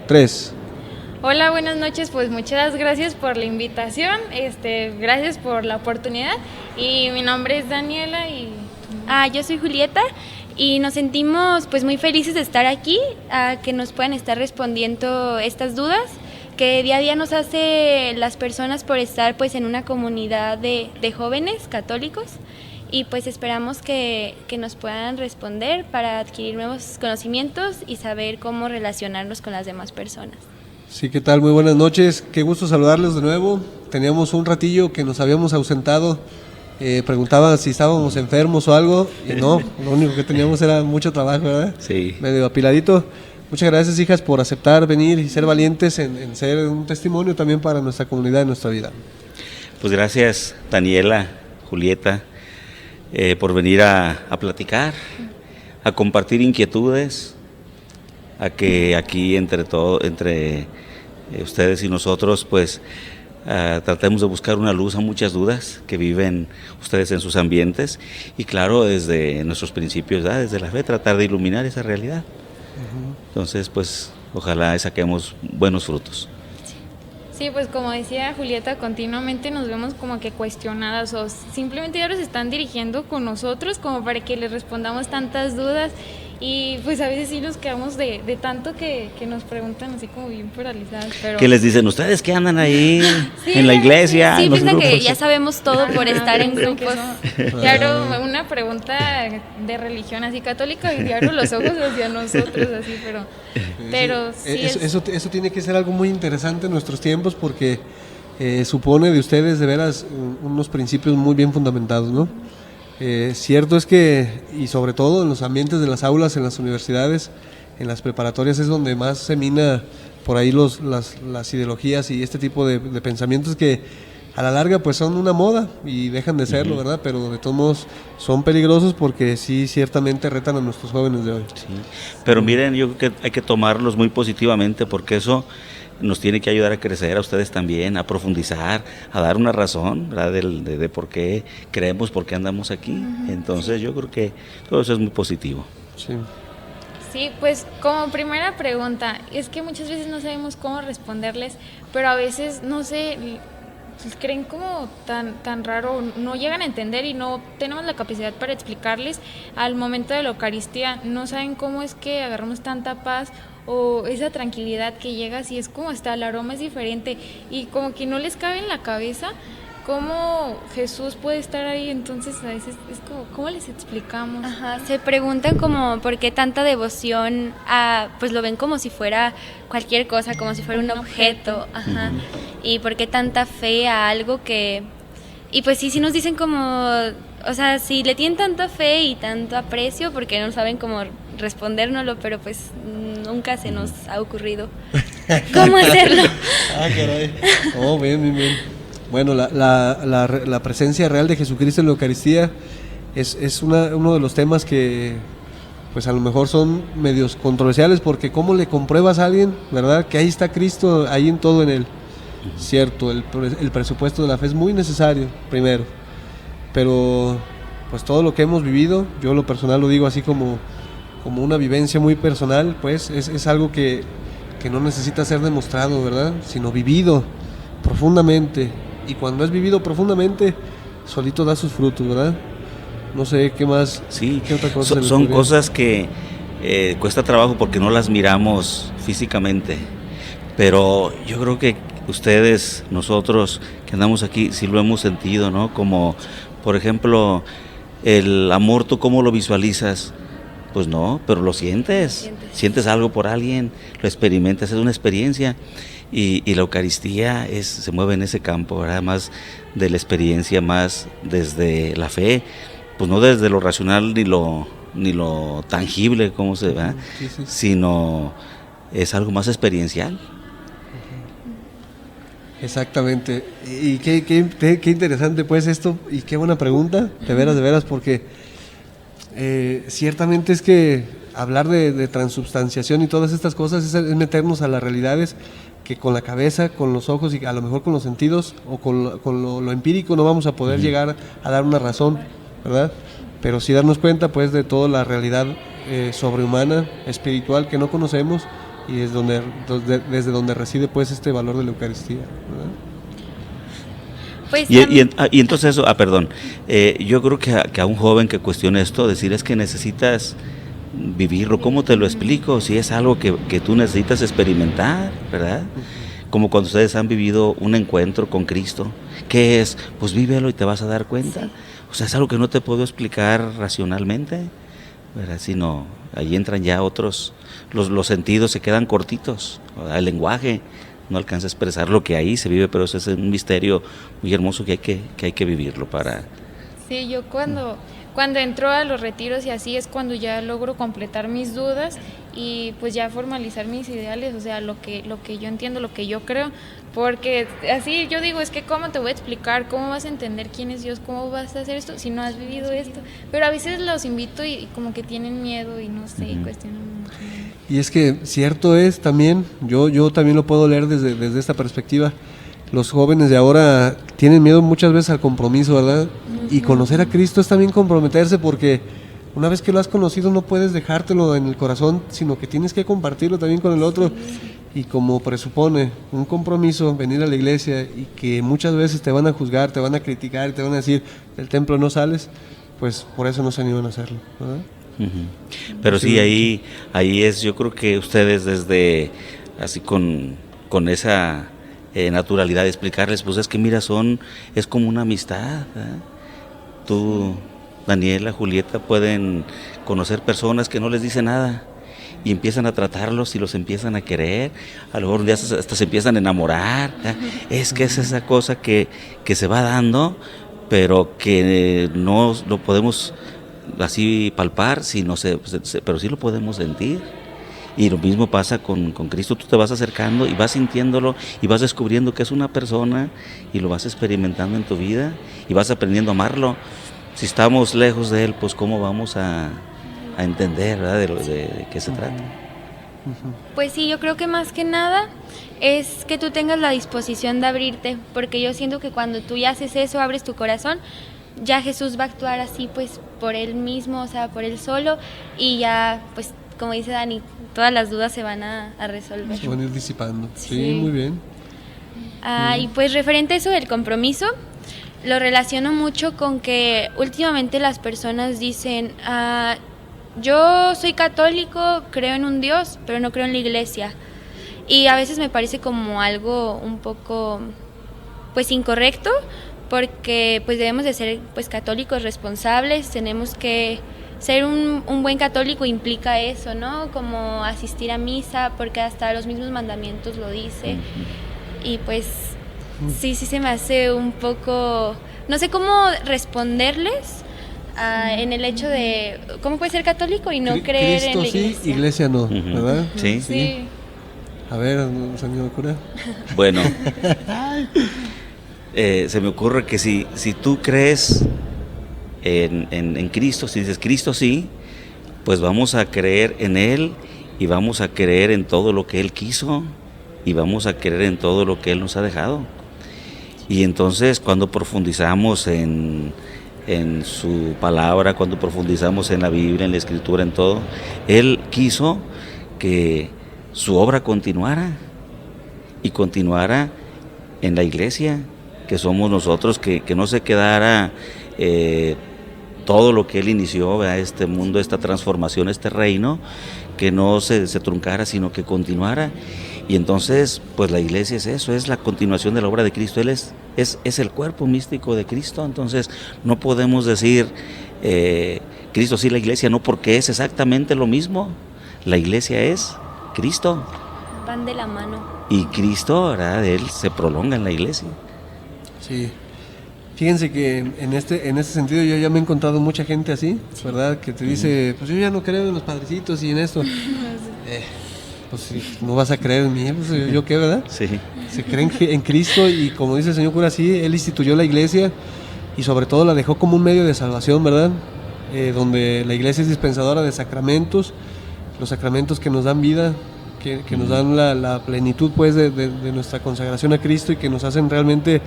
3. Hola, buenas noches, pues muchas gracias por la invitación, gracias por la oportunidad y mi nombre es Daniela y... yo soy Julieta y nos sentimos pues muy felices de estar aquí, que nos puedan estar respondiendo estas dudas que día a día nos hace las personas por estar pues en una comunidad de jóvenes católicos y pues esperamos que nos puedan responder para adquirir nuevos conocimientos y saber cómo relacionarnos con las demás personas. Sí, ¿qué tal? Muy buenas noches, qué gusto saludarles de nuevo. Teníamos un ratillo que nos habíamos ausentado, preguntaban si estábamos enfermos o algo, y no, lo único que teníamos era mucho trabajo, ¿verdad? Sí. Medio apiladito. Muchas gracias, hijas, por aceptar venir y ser valientes en ser un testimonio también para nuestra comunidad y nuestra vida. Pues gracias, Daniela, Julieta, por venir a platicar, a compartir inquietudes, a que aquí entre ustedes y nosotros pues tratemos de buscar una luz a muchas dudas que viven ustedes en sus ambientes y claro desde nuestros principios, ¿verdad? Desde la fe tratar de iluminar esa realidad. Entonces pues ojalá saquemos buenos frutos. Sí, pues como decía Julieta, continuamente nos vemos como que cuestionadas o simplemente ellos se están dirigiendo con nosotros como para que les respondamos tantas dudas. Y pues a veces sí nos quedamos de tanto que nos preguntan así como bien paralizadas. Pero... ¿Qué les dicen? ¿Ustedes qué andan ahí sí, en la iglesia? Sí, en los piensan grupos? que ya sabemos todo por estar en grupos. Claro, una pregunta de religión así católica y diario los ojos hacia nosotros así, pero sí eso tiene que ser algo muy interesante en nuestros tiempos porque supone de ustedes de veras unos principios muy bien fundamentados, ¿no? Cierto es que, y sobre todo en los ambientes de las aulas, en las universidades, en las preparatorias es donde más se mina por ahí las ideologías y este tipo de pensamientos que a la larga pues son una moda y dejan de serlo, ¿verdad? Pero de todos modos son peligrosos porque sí ciertamente retan a nuestros jóvenes de hoy. Sí. Pero miren, yo creo que hay que tomarlos muy positivamente porque eso nos tiene que ayudar a crecer a ustedes también, a profundizar, a dar una razón, ¿verdad? De por qué creemos, por qué andamos aquí. Entonces yo creo que todo eso es muy positivo. Sí, pues como primera pregunta, es que muchas veces no sabemos cómo responderles, pero a veces, no sé, creen como tan raro, no llegan a entender y no tenemos la capacidad para explicarles al momento de la Eucaristía, no saben cómo es que agarramos tanta paz o esa tranquilidad que llega, si es como hasta el aroma es diferente y como que no les cabe en la cabeza cómo Jesús puede estar ahí, entonces a veces es como, ¿cómo les explicamos? Se preguntan como por qué tanta devoción, pues lo ven como si fuera cualquier cosa, como si fuera un objeto, y por qué tanta fe a algo que, y pues sí nos dicen como, o sea, si le tienen tanta fe y tanto aprecio, porque no saben cómo respondérnoslo, pero pues nunca se nos ha ocurrido cómo hacerlo. Caray. Oh, bien. Bueno, la presencia real de Jesucristo en la Eucaristía es uno de los temas que pues a lo mejor son medios controversiales porque cómo le compruebas a alguien, ¿verdad? Que ahí está Cristo, ahí en todo en él. Cierto, el presupuesto de la fe es muy necesario, primero, pero pues todo lo que hemos vivido, yo lo personal lo digo así como una vivencia muy personal, pues es algo que no necesita ser demostrado, ¿verdad? Sino vivido profundamente, y cuando es vivido profundamente, solito da sus frutos, ¿verdad? No sé, ¿qué más? Sí, ¿qué otra cosa son cosas que cuesta trabajo porque no las miramos físicamente, pero yo creo que ustedes, nosotros que andamos aquí, sí lo hemos sentido, ¿no? Como, por ejemplo, el amor, ¿tú cómo lo visualizas? Pues no, pero lo sientes algo por alguien, lo experimentas, es una experiencia y la Eucaristía se mueve en ese campo, ¿verdad? Más de la experiencia, más desde la fe, pues no desde lo racional ni lo tangible, cómo se ve, sino es algo más experiencial. Exactamente, y qué interesante pues esto, y qué buena pregunta, de veras, porque ciertamente es que hablar de transubstanciación y todas estas cosas es meternos a las realidades que con la cabeza, con los ojos y a lo mejor con los sentidos o con lo empírico no vamos a poder llegar a dar una razón, ¿verdad? Pero sí darnos cuenta pues de toda la realidad sobrehumana, espiritual que no conocemos y es desde donde reside pues este valor de la Eucaristía, ¿verdad? Pues Y entonces eso, perdón, yo creo que a un joven que cuestione esto, decir es que necesitas vivirlo. ¿Cómo te lo explico? Si es algo que tú necesitas experimentar, ¿verdad? Como cuando ustedes han vivido un encuentro con Cristo. ¿Qué es? Pues vívelo y te vas a dar cuenta. Sí. O sea, es algo que no te puedo explicar racionalmente, ¿verdad? Sino ahí entran ya otros, los sentidos se quedan cortitos, ¿verdad? El lenguaje no alcanza a expresar lo que ahí se vive, pero eso es un misterio muy hermoso que hay que vivirlo para... Sí, yo cuando entro a los retiros y así es cuando ya logro completar mis dudas y pues ya formalizar mis ideales, o sea, lo que yo entiendo, lo que yo creo, porque así yo digo, es que ¿cómo te voy a explicar? ¿Cómo vas a entender quién es Dios? ¿Cómo vas a hacer esto si no has vivido esto? Pero a veces los invito y como que tienen miedo y no sé, y cuestionan mucho. Y es que cierto es también, yo también lo puedo leer desde esta perspectiva. Los jóvenes de ahora tienen miedo muchas veces al compromiso, ¿verdad? Uh-huh. Y conocer a Cristo es también comprometerse, porque una vez que lo has conocido no puedes dejártelo en el corazón, sino que tienes que compartirlo también con el otro. Y como presupone un compromiso, venir a la iglesia y que muchas veces te van a juzgar, te van a criticar, te van a decir, del templo no sales, pues por eso no se animan a hacerlo, ¿verdad? Uh-huh. Pero sí, ahí es, yo creo que ustedes desde, así con esa naturalidad de explicarles, pues es que mira, es como una amistad, ¿eh? Tú, Daniela, Julieta, pueden conocer personas que no les dicen nada y empiezan a tratarlos y los empiezan a querer, a lo mejor un día hasta se empiezan a enamorar, ¿eh? Es que es esa cosa que se va dando, pero que no lo podemos así palpar, pero sí lo podemos sentir. Y lo mismo pasa con Cristo, tú te vas acercando y vas sintiéndolo y vas descubriendo que es una persona y lo vas experimentando en tu vida y vas aprendiendo a amarlo. Si estamos lejos de Él, pues cómo vamos a entender, ¿verdad? de qué se trata. Pues sí, yo creo que más que nada es que tú tengas la disposición de abrirte, porque yo siento que cuando tú ya haces eso, abres tu corazón, ya Jesús va a actuar así pues por Él mismo, o sea, por Él solo, y ya pues como dice Dani, todas las dudas se van a resolver. Se van a ir disipando. Sí, muy bien. Y pues referente a eso del compromiso, lo relaciono mucho con que últimamente las personas dicen, yo soy católico, creo en un Dios, pero no creo en la iglesia. Y a veces me parece como algo un poco pues incorrecto, porque pues debemos de ser pues católicos responsables, tenemos que ser un buen católico implica eso, ¿no? Como asistir a misa, porque hasta los mismos mandamientos lo dice. Y pues sí se me hace un poco, no sé cómo responderles en el hecho de cómo puede ser católico y no creer Cristo en la iglesia. Sí, iglesia no, ¿verdad? Sí. A ver, señor cura. Bueno, se me ocurre que si tú crees en Cristo, si dices Cristo sí, pues vamos a creer en Él y vamos a creer en todo lo que Él quiso y vamos a creer en todo lo que Él nos ha dejado. Y entonces cuando profundizamos en su palabra, cuando profundizamos en la Biblia, en la Escritura, en todo, Él quiso que su obra continuara y continuara en la iglesia, que somos nosotros, que no se quedara todo lo que Él inició, ¿verdad? Este mundo, esta transformación, este reino, que no se truncara, sino que continuara. Y entonces, pues la iglesia es eso, es la continuación de la obra de Cristo. Él es el cuerpo místico de Cristo. Entonces, no podemos decir Cristo sí, la iglesia no, porque es exactamente lo mismo. La iglesia es Cristo. Van de la mano. Y Cristo, ¿verdad? Él se prolonga en la iglesia. Sí. Fíjense que en este sentido yo ya me he encontrado mucha gente así, ¿verdad? Que te dice, pues yo ya no creo en los padrecitos y en esto. Pues si no vas a creer en mí, pues yo qué, ¿verdad? Sí. Se creen en Cristo y como dice el señor cura, sí, Él instituyó la iglesia y sobre todo la dejó como un medio de salvación, ¿verdad? Donde la iglesia es dispensadora de sacramentos, los sacramentos que nos dan vida, que nos dan la plenitud pues de nuestra consagración a Cristo y que nos hacen realmente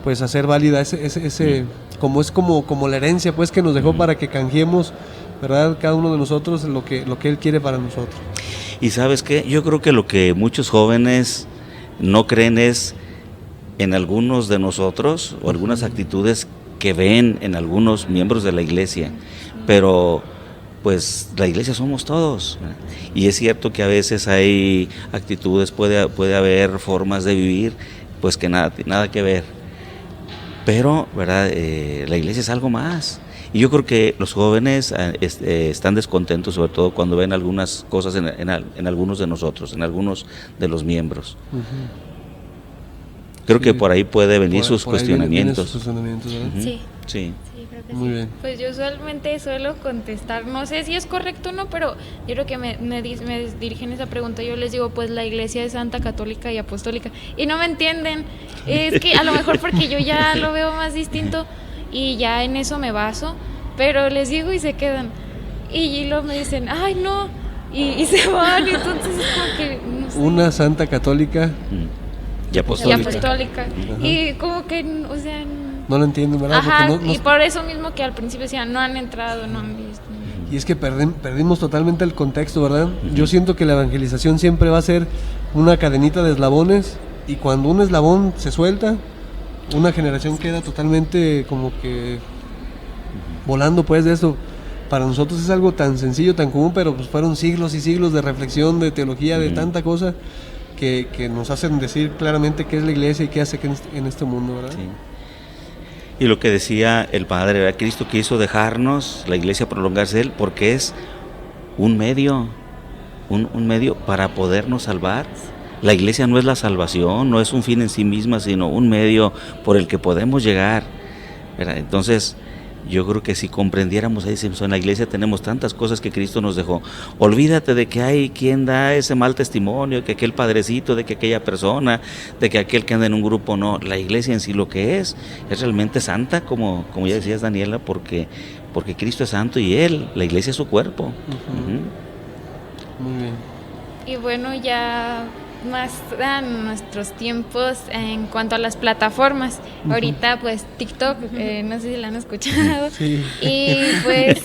pues hacer válida ese como la herencia pues que nos dejó para que canjeemos, ¿verdad? Cada uno de nosotros lo que Él quiere para nosotros. Y ¿sabes qué? Yo creo que lo que muchos jóvenes no creen es en algunos de nosotros o algunas actitudes que ven en algunos miembros de la iglesia, pero pues la iglesia somos todos, ¿verdad? Y es cierto que a veces hay actitudes, puede haber formas de vivir pues que nada que ver, pero ¿verdad? La iglesia es algo más. Y yo creo que los jóvenes están descontentos, sobre todo cuando ven algunas cosas en algunos de nosotros, en algunos de los miembros. Creo que por ahí puede venir sus cuestionamientos. ¿Verdad? Sí. Sí. Sí, creo que Muy sí. bien. Pues yo usualmente suelo contestar, no sé si es correcto o no, pero yo creo que me dirigen esa pregunta, yo les digo, pues la iglesia es santa, católica y apostólica, y no me entienden, es que a lo mejor porque yo ya lo veo más distinto y ya en eso me baso, pero les digo y se quedan, y luego me dicen, ay no, y se van, y entonces es como que, no sé. Una santa católica Y Y apostólica. apostólica, Ajá. y como que, o sea... no lo entienden, ¿verdad? Ajá, Porque no- y por eso mismo que al principio decían, no han entrado, no han visto. y es que perdimos totalmente el contexto, ¿verdad? Yo siento que la evangelización siempre va a ser una cadenita de eslabones, y cuando un eslabón se suelta, una generación queda totalmente como que volando pues de eso. Para nosotros es algo tan sencillo, tan común, pero pues fueron siglos y siglos de reflexión, de teología, de tanta cosa que nos hacen decir claramente qué es la iglesia y qué hace en este mundo, ¿verdad? Sí. Y lo que decía el Padre, ¿verdad? Cristo quiso dejarnos, la iglesia prolongarse Él, porque es un medio, un medio para podernos salvar. La iglesia no es la salvación, no es un fin en sí misma, sino un medio por el que podemos llegar, ¿verdad? Entonces, yo creo que si comprendiéramos ahí, en la iglesia tenemos tantas cosas que Cristo nos dejó. Olvídate de que hay quien da ese mal testimonio, que aquel padrecito, de que aquella persona, de que aquel que anda en un grupo, no. La iglesia en sí lo que es realmente santa, como ya decías, Daniela, porque Cristo es santo y la iglesia es su cuerpo. Muy bien. Y bueno, ya más a nuestros tiempos en cuanto a las plataformas. Ahorita pues TikTok, no sé si la han escuchado. Sí. Y pues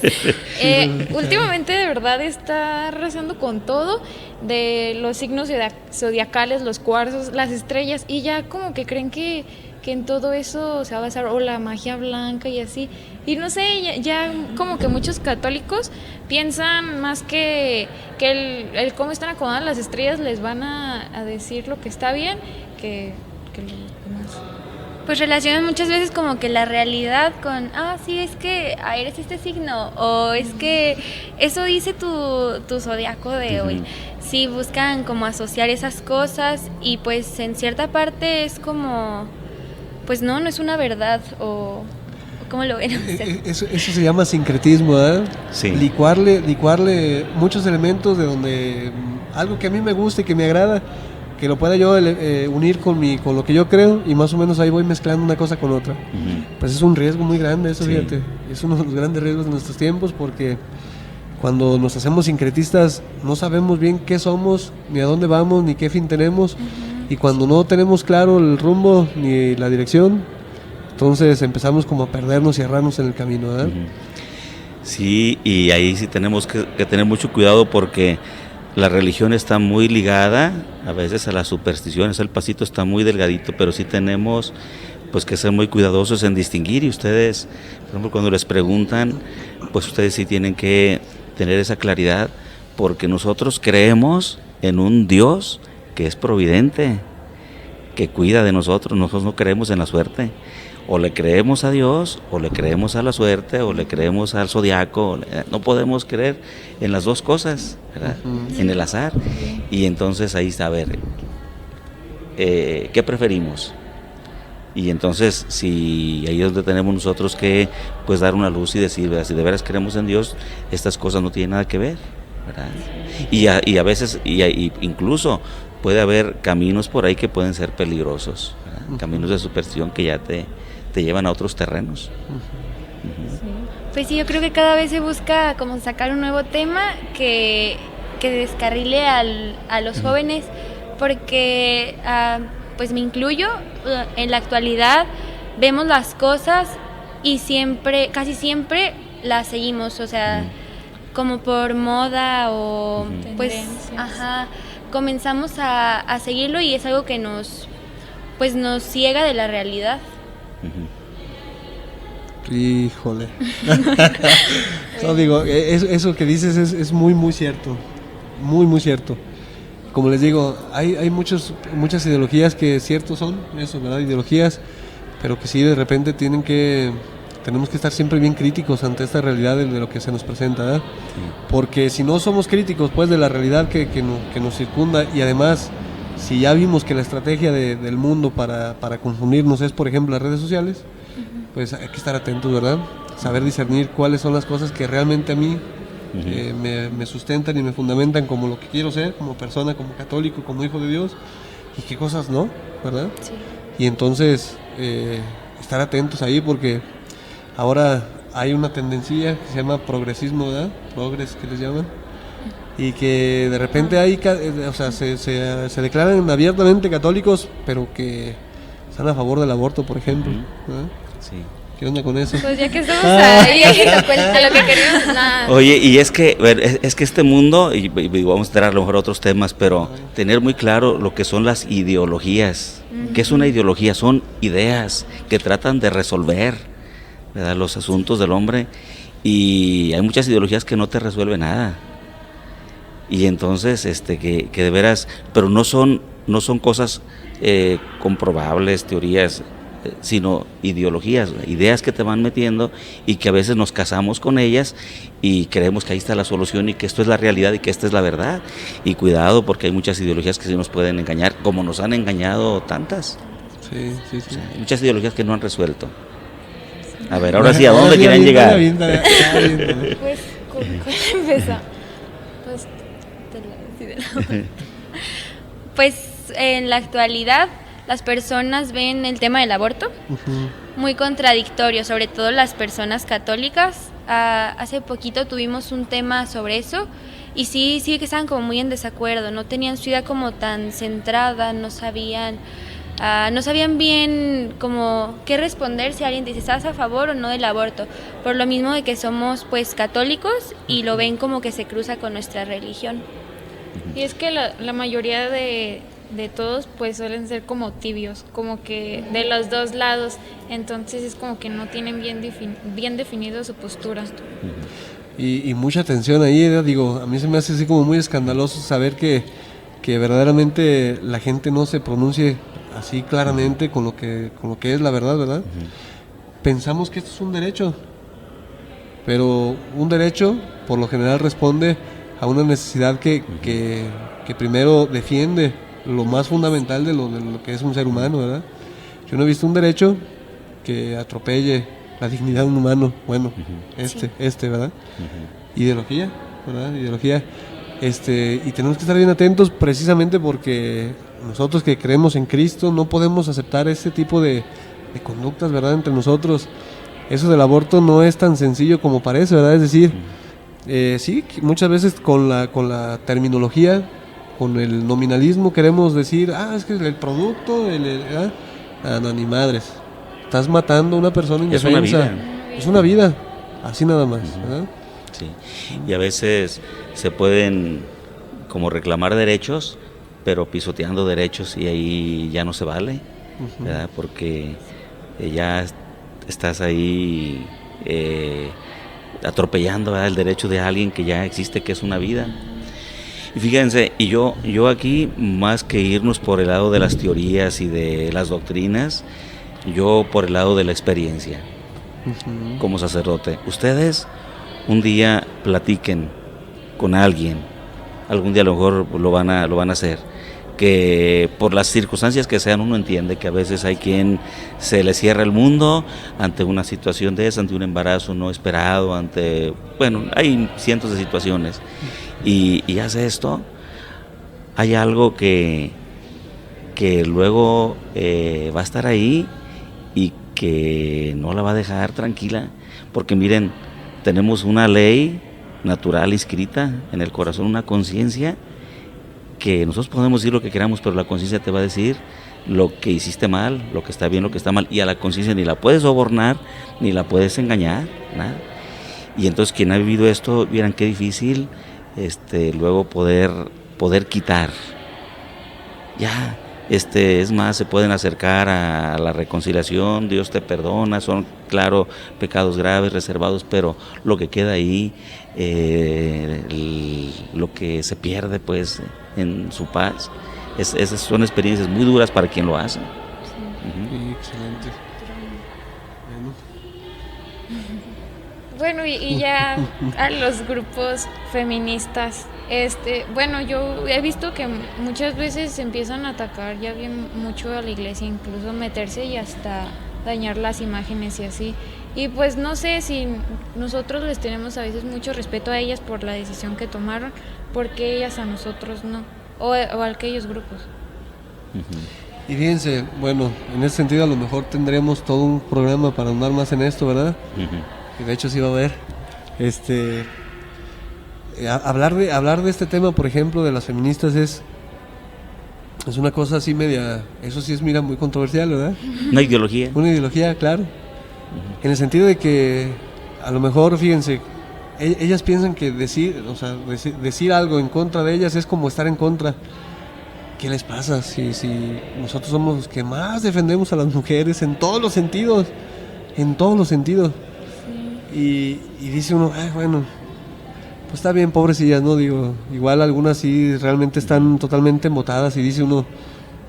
últimamente de verdad está arrasando con todo de los signos zodiacales, los cuarzos, las estrellas, y ya como que creen que en todo eso se va a basar, o la magia blanca y así. Y no sé, ya como que muchos católicos piensan más que el cómo están acomodadas las estrellas les van a decir lo que está bien que lo demás. Pues relacionan muchas veces como que la realidad con, sí, es que eres este signo, o es que eso dice tu zodiaco de hoy. Sí, buscan como asociar esas cosas, y pues en cierta parte es como, pues no es una verdad, o ¿cómo lo ven ustedes? Eso se llama sincretismo, ¿verdad? Sí. Licuarle muchos elementos de donde algo que a mí me gusta y que me agrada, que lo pueda yo unir con lo que yo creo, y más o menos ahí voy mezclando una cosa con otra. Pues es un riesgo muy grande eso, Sí. fíjate. Es uno de los grandes riesgos de nuestros tiempos, porque cuando nos hacemos sincretistas no sabemos bien qué somos, ni a dónde vamos, ni qué fin tenemos, y cuando no tenemos claro el rumbo ni la dirección, entonces empezamos como a perdernos y a errarnos en el camino, ¿verdad? Sí, y ahí sí tenemos que tener mucho cuidado, porque la religión está muy ligada a veces a las supersticiones, el pasito está muy delgadito, pero sí tenemos pues que ser muy cuidadosos en distinguir. Y ustedes, por ejemplo, cuando les preguntan, pues ustedes sí tienen que tener esa claridad, porque nosotros creemos en un Dios que es providente, que cuida de nosotros no creemos en la suerte. O le creemos a Dios, o le creemos a la suerte, o le creemos al zodiaco. No podemos creer en las dos cosas, ¿verdad? En el azar. Y entonces ahí está, a ver, ¿qué preferimos? Y entonces, si ahí es donde tenemos nosotros que pues dar una luz y decir, ¿verdad? Si de veras creemos en Dios, estas cosas no tienen nada que ver, ¿verdad? Y a veces, incluso puede haber caminos por ahí que pueden ser peligrosos, ¿verdad? Caminos de superstición que ya te llevan a otros terrenos. Pues sí, yo creo que cada vez se busca como sacar un nuevo tema que descarrile a los jóvenes, porque pues me incluyo, en la actualidad vemos las cosas y casi siempre las seguimos, o sea, como por moda o pues, Tendencias. comenzamos a seguirlo y es algo que nos ciega de la realidad. Híjole. No, digo, eso que dices es muy, muy cierto. Muy, muy cierto. Como les digo, hay muchas ideologías que ciertos son, eso, ¿verdad? Ideologías, pero que sí de repente tenemos que estar siempre bien críticos ante esta realidad de lo que se nos presenta, ¿verdad? Porque si no somos críticos pues de la realidad que nos circunda, y además si ya vimos que la estrategia del mundo para confundirnos es, por ejemplo, las redes sociales, pues hay que estar atentos, ¿verdad? Saber discernir cuáles son las cosas que realmente a mí me sustentan y me fundamentan como lo que quiero ser, como persona, como católico, como hijo de Dios, y qué cosas no, ¿verdad? Sí. Y entonces estar atentos ahí, porque ahora hay una tendencia que se llama progresismo, ¿verdad? Progres, que les llaman, y que de repente o sea, se declaran abiertamente católicos, pero que están a favor del aborto, por ejemplo, ¿verdad? Sí. ¿Qué onda con eso? Pues ya que estamos ahí, a lo que queremos, nada. Oye, y es que este mundo, y vamos a tener a lo mejor otros temas, pero tener muy claro lo que son las ideologías. ¿Qué es una ideología? Son ideas que tratan de resolver, ¿verdad?, los asuntos del hombre, y hay muchas ideologías que no te resuelven nada. Y entonces, que de veras, pero no son cosas comprobables, teorías, sino ideologías, ideas que te van metiendo y que a veces nos casamos con ellas y creemos que ahí está la solución y que esto es la realidad y que esta es la verdad. Y cuidado, porque hay muchas ideologías que sí nos pueden engañar, como nos han engañado tantas. Sí. O sea, hay muchas ideologías que no han resuelto. A ver, ahora sí, ¿a dónde quieren llegar? Pues, ¿cuál empezó? Pues, Pues en la actualidad las personas ven el tema del aborto muy contradictorio, sobre todo las personas católicas. Hace poquito tuvimos un tema sobre eso y sí que estaban como muy en desacuerdo, no tenían su idea como tan centrada, no sabían bien como qué responder si alguien dice ¿estás a favor o no del aborto? Por lo mismo de que somos pues católicos y lo ven como que se cruza con nuestra religión. y es que la mayoría de todos pues suelen ser como tibios, como que de los dos lados, entonces es como que no tienen bien definido su postura. Y mucha atención ahí, digo, a mí se me hace así como muy escandaloso saber que verdaderamente la gente no se pronuncie así claramente con lo que es la verdad, ¿verdad? Pensamos que esto es un derecho, pero un derecho por lo general responde a una necesidad que primero defiende lo más fundamental de lo que es un ser humano, ¿verdad? Yo no he visto un derecho que atropelle la dignidad de un humano, bueno, ¿verdad? Ideología, ¿verdad? Ideología, y tenemos que estar bien atentos precisamente porque nosotros que creemos en Cristo no podemos aceptar ese tipo de conductas, ¿verdad?, entre nosotros. Eso del aborto no es tan sencillo como parece, ¿verdad? Es decir, sí, muchas veces con la terminología, con el nominalismo queremos decir, es que el producto, no, ni madres, estás matando a una persona indefensa. Es una vida, así nada más, ¿verdad? Sí, y a veces se pueden como reclamar derechos, pero pisoteando derechos, y ahí ya no se vale, ¿verdad? Porque ya estás ahí atropellando, ¿verdad?, el derecho de alguien que ya existe, que es una vida. Y fíjense, y yo aquí, más que irnos por el lado de las teorías y de las doctrinas, yo por el lado de la experiencia, como sacerdote. Ustedes un día platiquen con alguien, algún día a lo mejor lo van a hacer, que por las circunstancias que sean, uno entiende que a veces hay quien se le cierra el mundo ante una situación de esa, ante un embarazo no esperado, hay cientos de situaciones, y hace esto. Hay algo que luego va a estar ahí y que no la va a dejar tranquila, porque miren, tenemos una ley natural inscrita en el corazón, una conciencia, que nosotros podemos decir lo que queramos, pero la conciencia te va a decir lo que hiciste mal, lo que está bien, lo que está mal, y a la conciencia ni la puedes sobornar, ni la puedes engañar, nada. Y entonces quien ha vivido esto, vieran qué difícil luego poder quitar. Ya, es más, se pueden acercar a la reconciliación, Dios te perdona, son, claro, pecados graves, reservados, pero lo que queda ahí, lo que se pierde, pues, en su paz, esas son experiencias muy duras para quien lo hace. Sí, excelente. Bueno, y ya a los grupos feministas, bueno, yo he visto que muchas veces empiezan a atacar ya bien mucho a la iglesia, incluso meterse y hasta dañar las imágenes y así. Y pues no sé si nosotros les tenemos a veces mucho respeto a ellas por la decisión que tomaron, porque ellas a nosotros no, o a aquellos grupos. Y fíjense, bueno, en ese sentido a lo mejor tendremos todo un programa para andar más en esto, ¿verdad? Y de hecho sí va a haber. Hablar de este tema, por ejemplo, de las feministas es una cosa así media, eso sí es, mira, muy controversial, ¿verdad? Una ideología. Una ideología, claro. En el sentido de que a lo mejor, fíjense, ellas piensan que decir algo en contra de ellas es como estar en contra. ¿Qué les pasa si nosotros somos los que más defendemos a las mujeres en todos los sentidos? En todos los sentidos. Y dice uno, bueno, pues está bien, pobrecillas, ¿no? Digo, igual algunas sí realmente están totalmente embotadas y dice uno,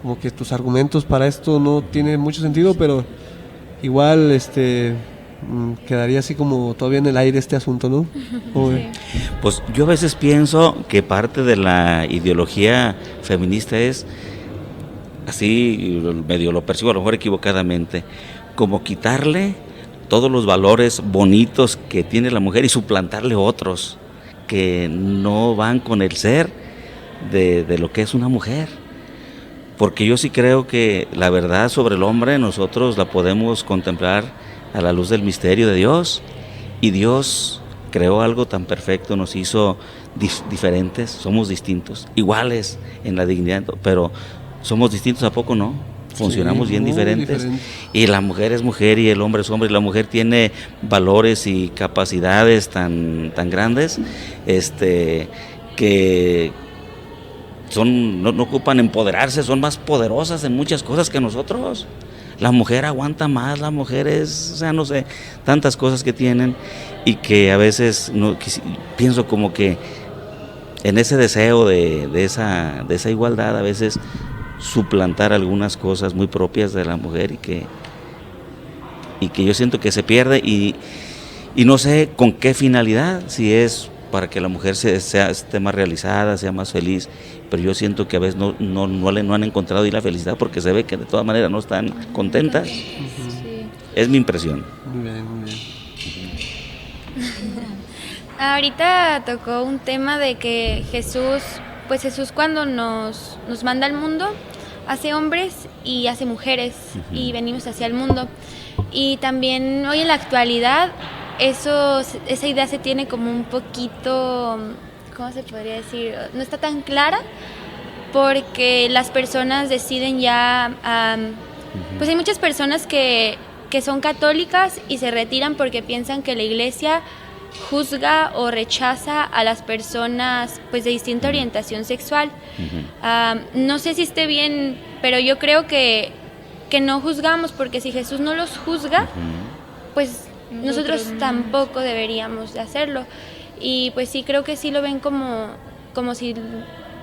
como que tus argumentos para esto no tienen mucho sentido, pero igual quedaría así como todavía en el aire este asunto, ¿no? Sí. Pues yo a veces pienso que parte de la ideología feminista es, así medio lo percibo, a lo mejor equivocadamente, como quitarle todos los valores bonitos que tiene la mujer y suplantarle otros que no van con el ser de lo que es una mujer. Porque yo sí creo que la verdad sobre el hombre nosotros la podemos contemplar a la luz del misterio de Dios, y Dios creó algo tan perfecto, nos hizo diferentes, somos distintos, iguales en la dignidad, pero somos distintos, ¿a poco no? Funcionamos bien diferentes. Y la mujer es mujer y el hombre es hombre, y la mujer tiene valores y capacidades tan grandes que no ocupan empoderarse, son más poderosas en muchas cosas que nosotros. La mujer aguanta más, la mujer es, no sé, tantas cosas que tienen, y que a veces pienso como que en ese deseo de esa igualdad a veces suplantar algunas cosas muy propias de la mujer y que yo siento que se pierde, y no sé con qué finalidad, si es para que la mujer esté más realizada, sea más feliz, pero yo siento que a veces no han encontrado ahí la felicidad, porque se ve que de todas maneras no están contentas. Sí. Es mi impresión. Muy bien, muy bien. Ahorita tocó un tema de que Jesús cuando nos manda al mundo, hace hombres y hace mujeres, y venimos hacia el mundo. Y también hoy en la actualidad esa idea se tiene como un poquito, ¿cómo se podría decir? No está tan clara, porque las personas deciden ya, pues hay muchas personas que son católicas y se retiran porque piensan que la iglesia juzga o rechaza a las personas pues de distinta orientación sexual. No sé si esté bien, pero yo creo que no juzgamos, porque si Jesús no los juzga, pues nosotros tampoco deberíamos de hacerlo. Y pues sí, creo que sí lo ven como si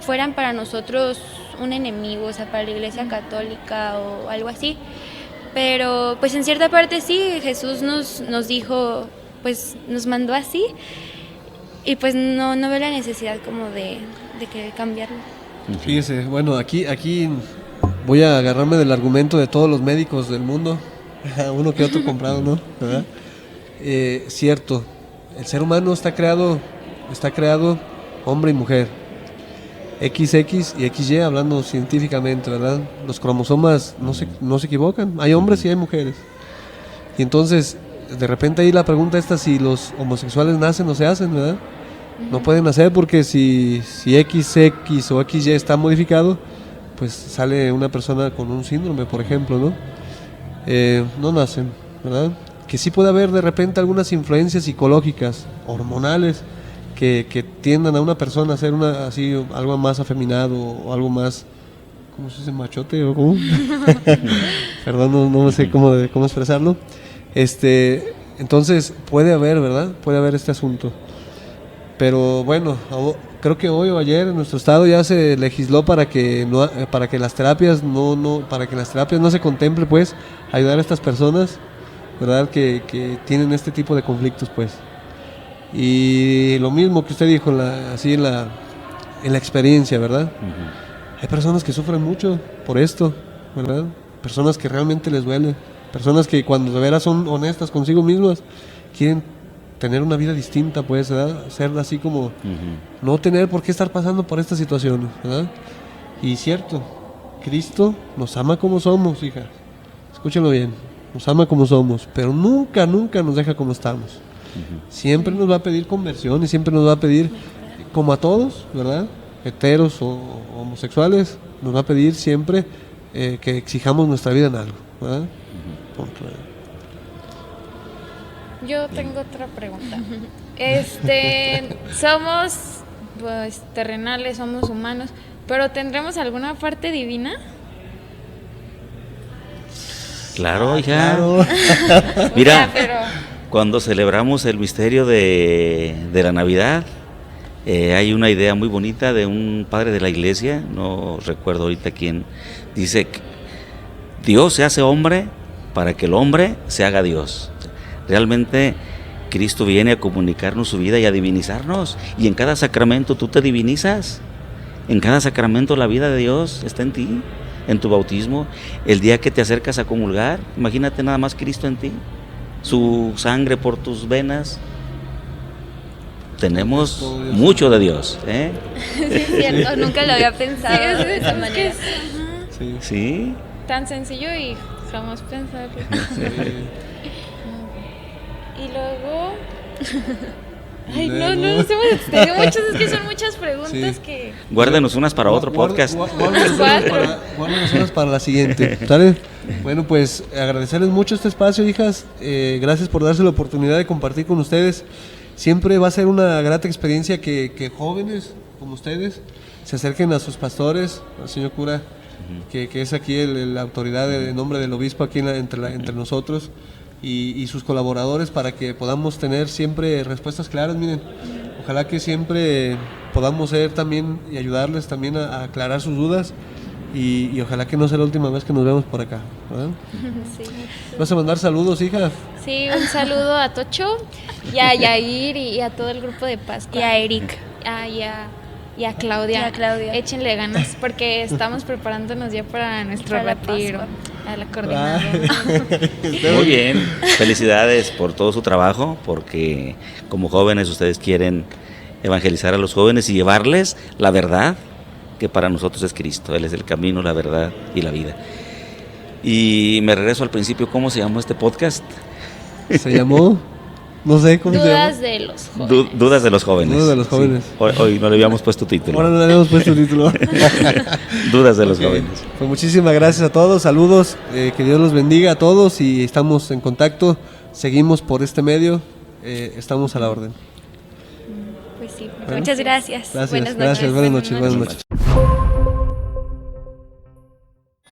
fueran para nosotros un enemigo, o sea, para la iglesia católica o algo así. Pero pues en cierta parte sí, Jesús nos dijo, pues nos mandó así, y pues no veo la necesidad como de querer cambiarlo. Fíjese, bueno, aquí voy a agarrarme del argumento de todos los médicos del mundo, uno que otro comprado, ¿no? ¿Verdad? Cierto, el ser humano está creado hombre y mujer, XX y XY, hablando científicamente, ¿verdad? Los cromosomas no se equivocan, hay hombres y hay mujeres. Y entonces, de repente ahí la pregunta está si los homosexuales nacen o se hacen, ¿verdad? No pueden nacer, porque si XX o XY está modificado, pues sale una persona con un síndrome, por ejemplo, ¿no? No nacen, ¿verdad? que sí puede haber de repente algunas influencias psicológicas, hormonales, que tiendan a una persona a ser algo más afeminado o algo más, ¿cómo se dice? Machote o cómo. Perdón, no sé cómo expresarlo. Entonces puede haber, ¿verdad? Puede haber este asunto. Pero bueno, creo que hoy o ayer en nuestro estado ya se legisló para que las terapias no se contemple, pues, ayudar a estas personas, ¿verdad? Que tienen este tipo de conflictos, pues. Y lo mismo que usted dijo en la experiencia, ¿verdad? Hay personas que sufren mucho por esto, ¿verdad? Personas que realmente les duele, personas que cuando de veras son honestas consigo mismas, quieren tener una vida distinta, pues, ¿verdad? Ser así como, no tener por qué estar pasando por estas situaciones, ¿verdad? Y cierto, Cristo nos ama como somos, hija. Escúchenlo bien, nos ama como somos, pero nunca nos deja como estamos. Siempre nos va a pedir conversión y siempre nos va a pedir, como a todos, ¿verdad? Heteros o homosexuales, nos va a pedir siempre que exijamos nuestra vida en algo, ¿verdad? Yo tengo otra pregunta. Somos pues terrenales, somos humanos, pero ¿tendremos alguna parte divina? Claro, hija. Claro. Mira, Pero cuando celebramos el misterio de la Navidad, hay una idea muy bonita de un padre de la iglesia, no recuerdo ahorita quién, dice que Dios se hace hombre para que el hombre se haga Dios. Realmente Cristo viene a comunicarnos su vida y a divinizarnos, y en cada sacramento tú te divinizas. En cada sacramento la vida de Dios está en ti, en tu bautismo, el día que te acercas a comulgar, imagínate nada más Cristo en ti, su sangre por tus venas. Tenemos mucho de Dios, ¿eh? Sí, es cierto, nunca lo había pensado de esa manera. Sí. Tan sencillo y jamás pensarlo. Y luego... Ay, no nos hemos extendido muchas, es que son muchas preguntas que... Guárdenos unas para otro podcast. Guárdenos unas para la siguiente, ¿sale? Bueno, pues agradecerles mucho este espacio, hijas. Gracias por darse la oportunidad de compartir con ustedes. Siempre va a ser una grata experiencia que jóvenes como ustedes se acerquen a sus pastores, al señor cura, que es aquí la autoridad en nombre del obispo aquí entre nosotros, y sus colaboradores, para que podamos tener siempre respuestas claras. Miren, ojalá que siempre podamos ser también y ayudarles también a aclarar sus dudas, y ojalá que no sea la última vez que nos vemos por acá, ¿verdad? Sí. ¿Vas a mandar saludos, hija? Sí, un saludo a Tocho y a Yair y a todo el grupo de Pascua. Y a Eric. Y a Claudia. Y a Claudia. Échenle ganas porque estamos preparándonos ya para nuestro Para la retiro. Pascua. A la coordinadora. Muy bien, felicidades por todo su trabajo, porque como jóvenes ustedes quieren evangelizar a los jóvenes y llevarles la verdad, que para nosotros es Cristo. Él es el camino, la verdad y la vida. Y me regreso al principio, ¿cómo se llamó este podcast? Se llamó, no sé cómo se llama. Dudas de los jóvenes. Dudas de los jóvenes. Dudas de los jóvenes. Sí. Hoy no le habíamos puesto título. Ahora no le habíamos puesto título. Dudas de los Ok. jóvenes. Pues muchísimas gracias a todos, saludos, que Dios los bendiga a todos, y estamos en contacto, seguimos por este medio, estamos a la orden. Pues sí. Bueno. Muchas gracias. Gracias, Buenas noches. gracias, buenas noches. Buenas noches.